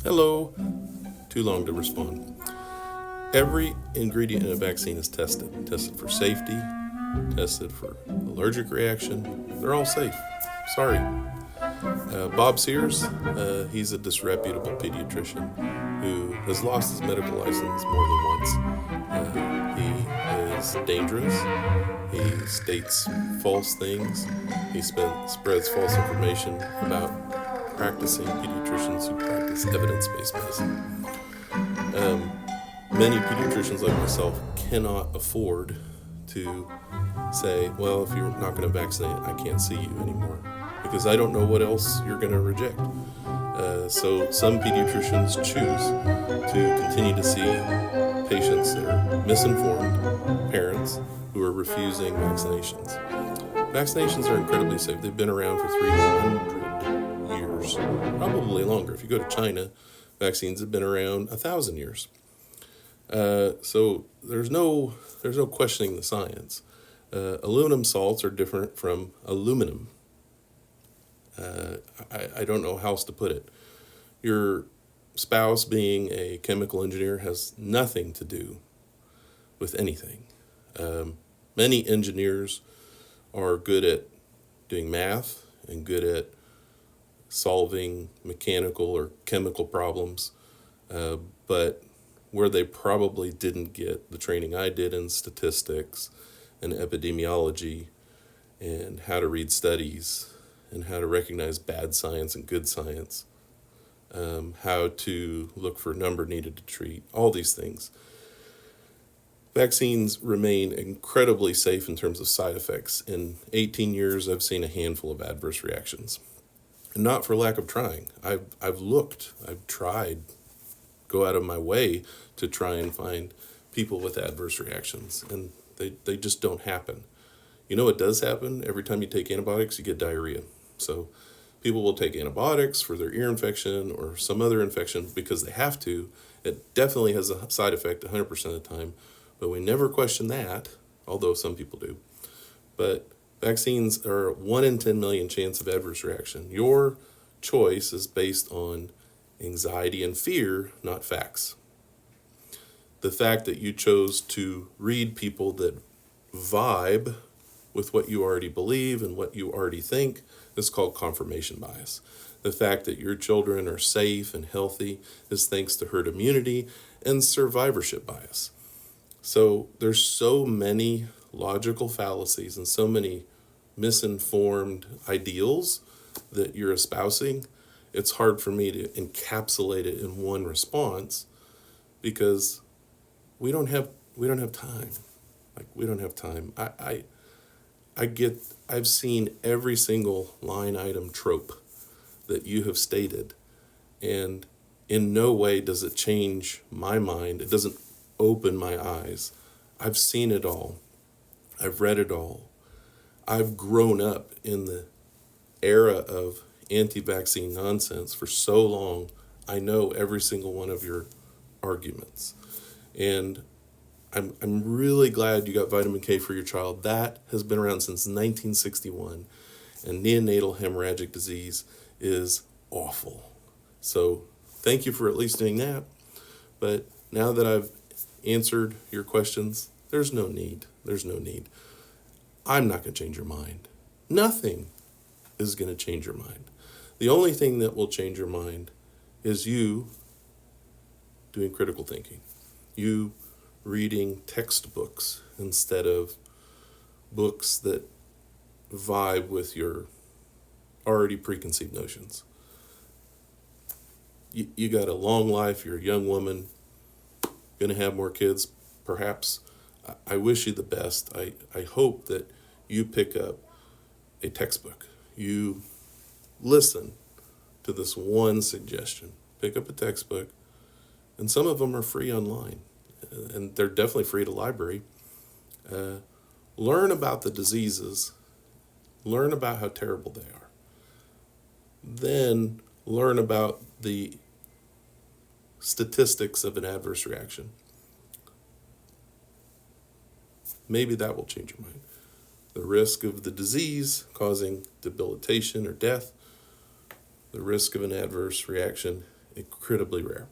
Hello. Too long to respond. Every ingredient in a vaccine is tested. Tested for safety, tested for allergic reaction. They're all safe. Sorry. Bob Sears, he's a disreputable pediatrician who has lost his medical license more than once. He is dangerous. He states false things. He spreads false information about practicing pediatricians who practice evidence-based medicine. Many pediatricians like myself cannot afford to say, well, if you're not going to vaccinate, I can't see you anymore because I don't know what else you're going to reject. So some pediatricians choose to continue to see patients that are misinformed, parents who are refusing vaccinations. Vaccinations are incredibly safe. They've been around for 300 years, probably longer. If you go to China, vaccines have been around 1,000 years. So there's no questioning the science. Aluminum salts are different from aluminum. I don't know how else to put it. Your spouse being a chemical engineer has nothing to do with anything. Many engineers are good at doing math and good at solving mechanical or chemical problems, but where they probably didn't get the training I did in statistics and epidemiology and how to read studies and how to recognize bad science and good science, how to look for a number needed to treat, all these things. Vaccines remain incredibly safe in terms of side effects. In 18 years, I've seen a handful of adverse reactions. And not for lack of trying. I've looked, I've tried, go out of my way to try and find people with adverse reactions, and they just don't happen. You know what does happen? Every time you take antibiotics, you get diarrhea. So people will take antibiotics for their ear infection or some other infection because they have to. It definitely has a side effect 100% of the time, but we never question that, although some people do. But vaccines are a 1 in 10 million chance of adverse reaction. Your choice is based on anxiety and fear, not facts. The fact that you chose to read people that vibe with what you already believe and what you already think is called confirmation bias. The fact that your children are safe and healthy is thanks to herd immunity and survivorship bias. So there's so many logical fallacies and so many misinformed ideals that you're espousing. It's hard for me to encapsulate it in one response because we don't have time. We don't have time. I've seen every single line item trope that you have stated, and in no way does it change my mind. It doesn't open my eyes. I've seen it all. I've read it all. I've grown up in the era of anti-vaccine nonsense for so long. I know every single one of your arguments. And I'm really glad you got vitamin K for your child. That has been around since 1961. And neonatal hemorrhagic disease is awful. So thank you for at least doing that. But now that I've answered your questions, there's no need. There's no need. I'm not going to change your mind. Nothing is going to change your mind. The only thing that will change your mind is you doing critical thinking. You reading textbooks instead of books that vibe with your already preconceived notions. You got a long life, you're a young woman, gonna have more kids, perhaps. I wish you the best. I hope that you pick up a textbook. You listen to this one suggestion. Pick up a textbook, and some of them are free online, and they're definitely free at a library. Learn about the diseases. Learn about how terrible they are. Then learn about the statistics of an adverse reaction. Maybe that will change your mind. The risk of the disease causing debilitation or death, the risk of an adverse reaction, incredibly rare.